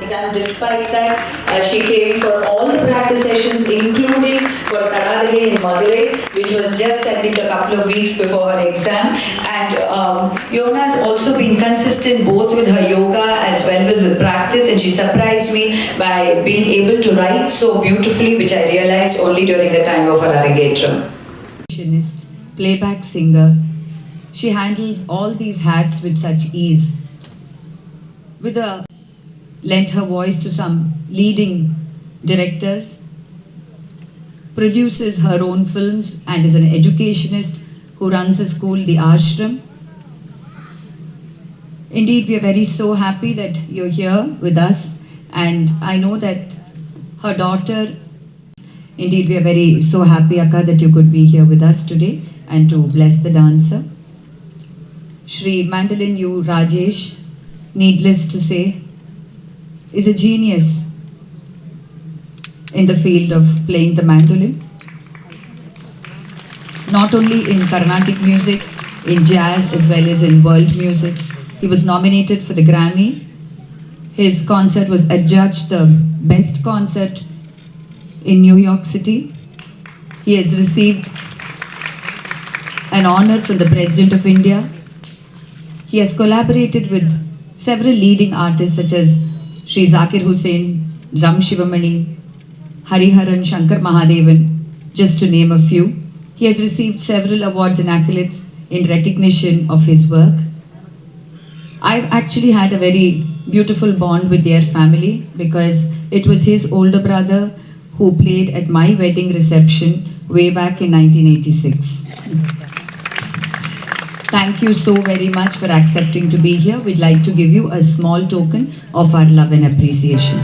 exam. Despite that, she came for all the practice sessions, including for Kadadali in Madurai, which was just, I think, a couple of weeks before her exam. And Yona has also been consistent both with her yoga as well as with practice, and she surprised me by being able to write so beautifully, which I realized only during the time of her Aragetram. Playback singer. She handles all these hats with such ease. Lent her voice to some leading directors, produces her own films, and is an educationist who runs a school, the Ashram. Indeed, we are very so happy that you're here with us, and I know that her daughter, indeed we are very so happy, Akka, that you could be here with us today and to bless the dancer. Shri Mandolin U. Rajesh, needless to say, is a genius in the field of playing the mandolin. Not only in Carnatic music, in jazz as well as in world music. He was nominated for the Grammy. His concert was adjudged the best concert in New York City. He has received an honor from the President of India. He has collaborated with several leading artists such as Sri Zakir Hussain, Ram Shivamani, Hariharan, Shankar Mahadevan, just to name a few. He has received several awards and accolades in recognition of his work. I've actually had a very beautiful bond with their family because it was his older brother who played at my wedding reception way back in 1986. Thank you so very much for accepting to be here. We'd like to give you a small token of our love and appreciation.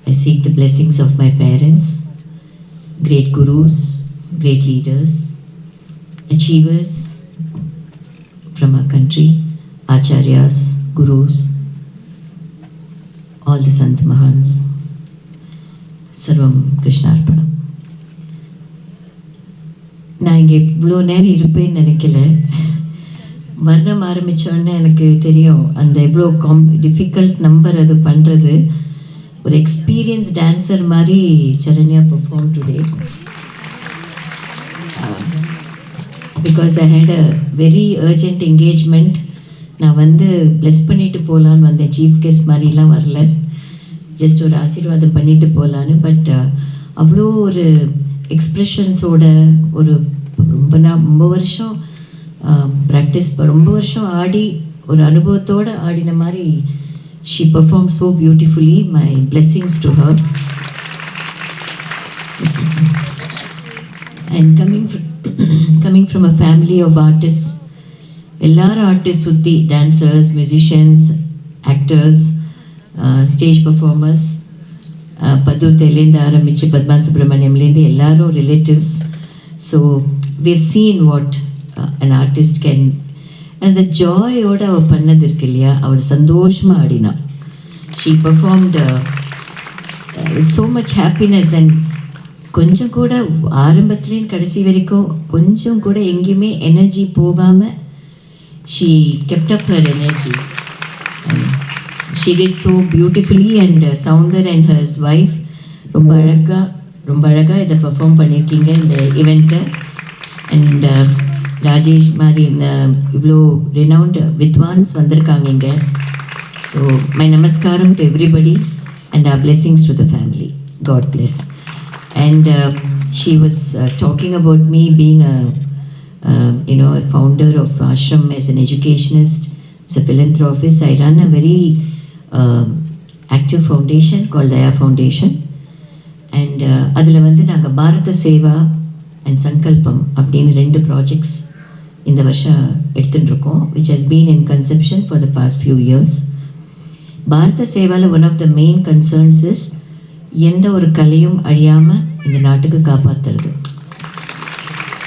I seek the blessings of my parents, great gurus, great leaders, achievers from our country, acharyas, gurus, all the Sant Mahans. Sarvam Krishnarpanam. நான் இங்கே இவ்வளோ நேரம் இருப்பேன்னு நினைக்கல. வர்ணம் ஆரம்பித்தோடனே எனக்கு தெரியும் அந்த எவ்வளோ டிஃபிகல்ட் நம்பர் அது பண்ணுறது. ஒரு எக்ஸ்பீரியன்ஸ் டான்ஸர் மாதிரி Saranya perform today. Because I had a very urgent engagement. நான் வந்து ப்ளெஸ் பண்ணிட்டு போகலான்னு வந்தேன். சீஃப் கெஸ்ட் மாதிரிலாம் வரல, ஜஸ்ட் ஒரு ஆசீர்வாதம் பண்ணிட்டு போகலான்னு. பட் அவ்வளோ ஒரு எக்ஸ்ப்ரெஷன்ஸோட ஒரு ரொம்ப வருஷம் ப்ராக்டிஸ், ரொம்ப வருஷம் ஆடி ஒரு அனுபவத்தோடு ஆடின மாதிரி she performed so beautifully. My blessings to her. And coming from a family of artists, எல்லாரும் ஆர்டிஸ்ட் சுற்றி dancers, musicians, actors, stage performers, பதுத்தேலேருந்து ஆரம்பித்து பத்மா சுப்ரமணியம்லேருந்து எல்லாரும் relatives. So we've seen what an artist can. அந்த ஜாயோடு அவள் பண்ணது இருக்கு இல்லையா, அவள் சந்தோஷமாக ஆடினா. She performed with so much happiness. And கொஞ்சம் கூட ஆரம்பத்துலேயும் கடைசி வரைக்கும் கொஞ்சம் கூட எங்கேயுமே எனர்ஜி போகாமல் she kept up her energy. she did so beautifully, and Soundar and his wife ரொம்ப அழகா இதை பெர்ஃபார்ம் பண்ணியிருக்கீங்க இந்த இவெண்ட்டை. அண்ட் ராஜேஷ் மாதிரி இந்த இவ்வளோ ரெனவுண்ட் வித்வான்ஸ் வந்திருக்காங்க இங்கே. ஸோ மை நமஸ்காரம் to everybody and our blessings to the family. God bless. And she was talking about me being a founder of ashram as an educationist, as a philanthropist. I run a very active foundation called Daya Foundation. And அதில் வந்து நாங்கள் பாரத Seva and சங்கல்பம் அப்படின்னு 2 projects இந்த வருஷம் எடுத்துகிட்டு இருக்கோம், which has been in conception for the past few years. Bharata சேவாவில் one of the main concerns is எந்த ஒரு கலையும் அழியாமல் இந்த நாட்டுக்கு காப்பாற்றுறது.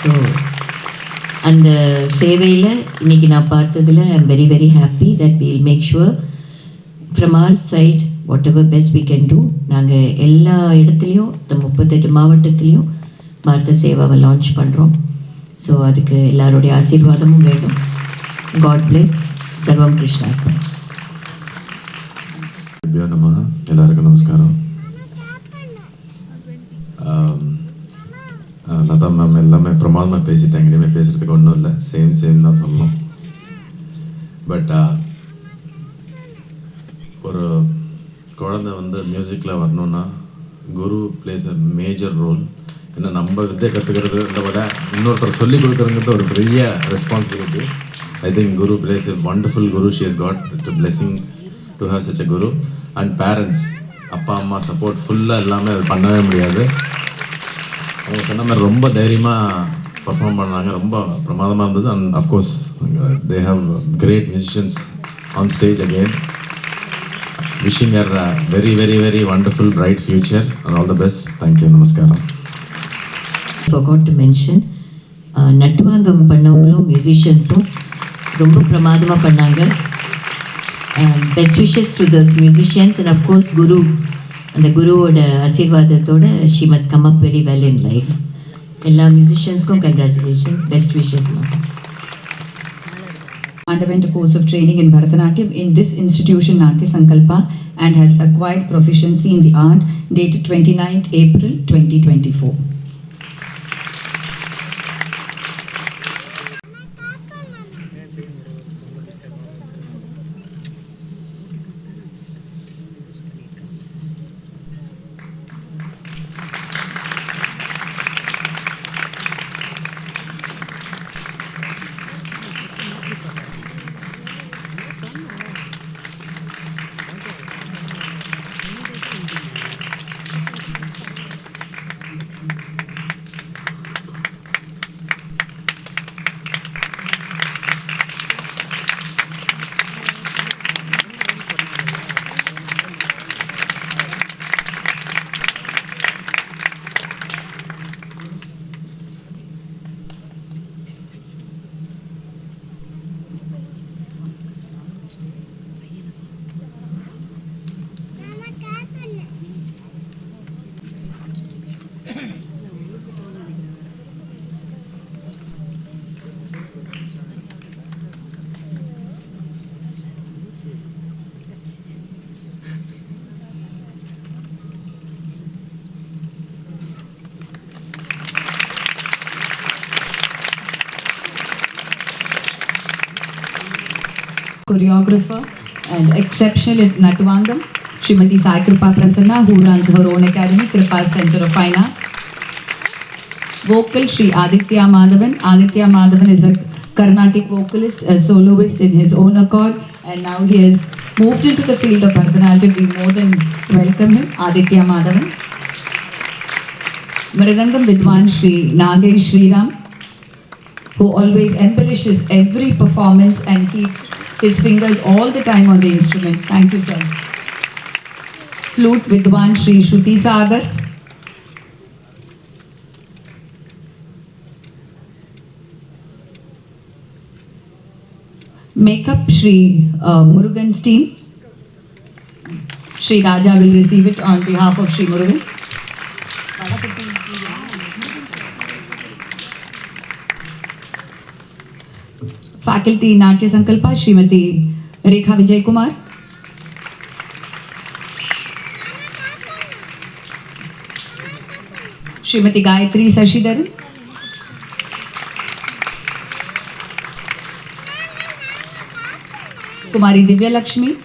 ஸோ அந்த சேவையில் இன்றைக்கி நான் பார்த்ததில் I am very very happy that we will make sure from our side whatever best we can do. நாங்கள் எல்லா இடத்துலையும் 38 மாவட்டத்துலேயும் பாரத சேவாவை லான்ச் பண்ணுறோம். ஸோ அதுக்கு எல்லாருடைய ஆசீர்வாதமும் வேண்டும். God bless. சர்வம் கிருஷ்ணார்ப்பணம். எல்லாருக்கும் நமஸ்காரம். லதா மேம் எல்லாமே பிரமாதமாக பேசிட்டாங்க. இனிமேல் பேசுகிறதுக்கு ஒன்றும் இல்லை, சேம் தான் சொல்லணும். பட் ஒரு குழந்தை வந்து மியூசிக்கில் வரணுன்னா குரு பிளேஸ் அ மேஜர் ரோல். ஏன்னா நம்ம வித்தியை கற்றுக்கிறத விட இன்னொருத்தர் சொல்லிக் கொடுக்குறதுங்கிறது ஒரு பெரிய responsibility. I think Guru place a wonderful Guru. She has got to blessing to have such a Guru. And parents, அப்பா அம்மா சப்போர்ட் ஃபுல்லாக எல்லாமே அது பண்ணவே முடியாது. அவங்க சொன்ன மாதிரி ரொம்ப தைரியமாக பர்ஃபார்ம் பண்ணாங்க, ரொம்ப பிரமாதமாக இருந்தது. And of course they have great musicians on stage again. Wishing her a very, very, very wonderful, bright future and all the best. Thank you. Namaskaram. Forgot to mention, நட்டுவாங்கம் பண்ணவங்களும் மியூசிஷியன்ஸும் ரொம்ப பிரமாதமாக பண்ணாங்க. Best wishes to those musicians and of course guru. அந்த குருவோட ஆசீர்வாதத்தோட she must come up very well in life. எல்லா மியூசிஷியன்ஸ்க்கும் congratulations, best wishes. Underwent a course of training in Bharatanatyam in this institution, Natya Sankalpa, and has acquired proficiency in the art dated 29th April 2024. Choreographer and exceptional at Natuvangam, Srimati Sai Kripa Prasanna, who runs her own academy, Kripa Center of Fine Arts. Vocal, Sri Aditya Madhavan. Aditya Madhavan is a Carnatic vocalist, a soloist in his own accord, and now he has moved into the field of Bharatanatyam. We more than welcome him, Aditya Madhavan. Mridangam Vidwan Sri Nagesh Sriram, who always embellishes every performance and keeps his fingers all the time on the instrument. Thank you, sir. Flute Vidwan Sri Shruti Sagar. Makeup Sri Murugan's team. Sri Raja will receive it on behalf of Sri Murugan. Faculty Natya Sankalpa, Srimati Rekha Vijay Kumar. Srimati Gayatri Sashidharan. Kumari Divya Lakshmi.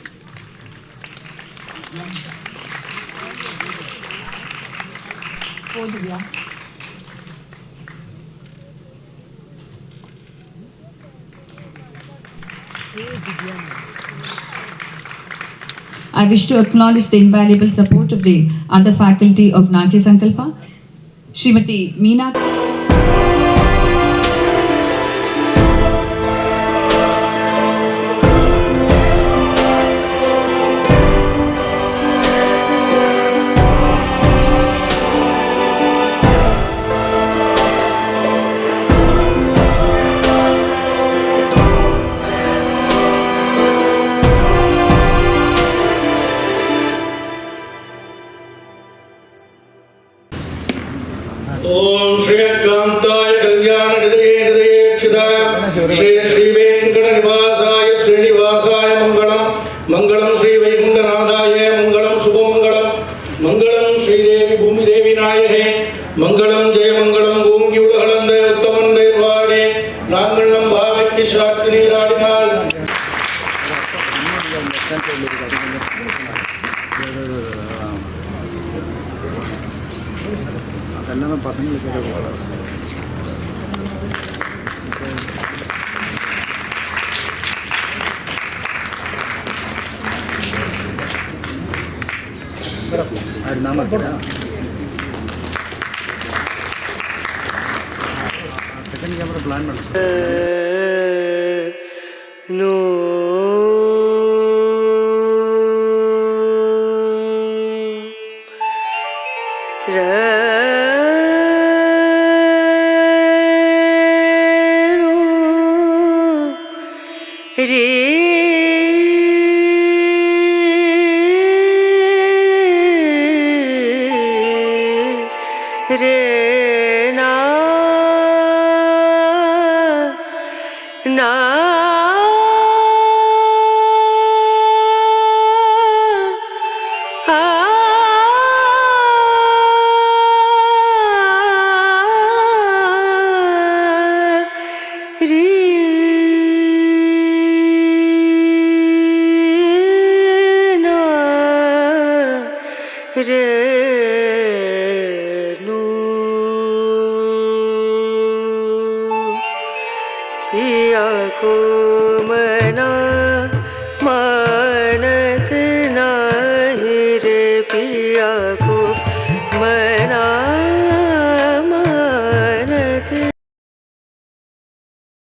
I wish to acknowledge the invaluable support of the other faculty of Natya Sankalpa, Srimati Meena. ओम श्रीकांताय कल्याण हृदये हृदयेक्षिता श्री श्री वेंकट निवासाय श्रीनिवासाय मंगलम मंगलम श्री वैकुंठनाथाय मंगलम शुभमंगलम मंगलम Sridevi भूमिदेवी Nike मंगलम जय मंगलम भूमि उलगलंद उत्तमन देवाडे नांगलम भावक्ति शाक्ति नीराडिनाल எல்லாமே பசங்களுக்கு அது நாம second camera plan பண்ண no रे ना ना रे ना रे पिया को मना मानत नाही रे पिया को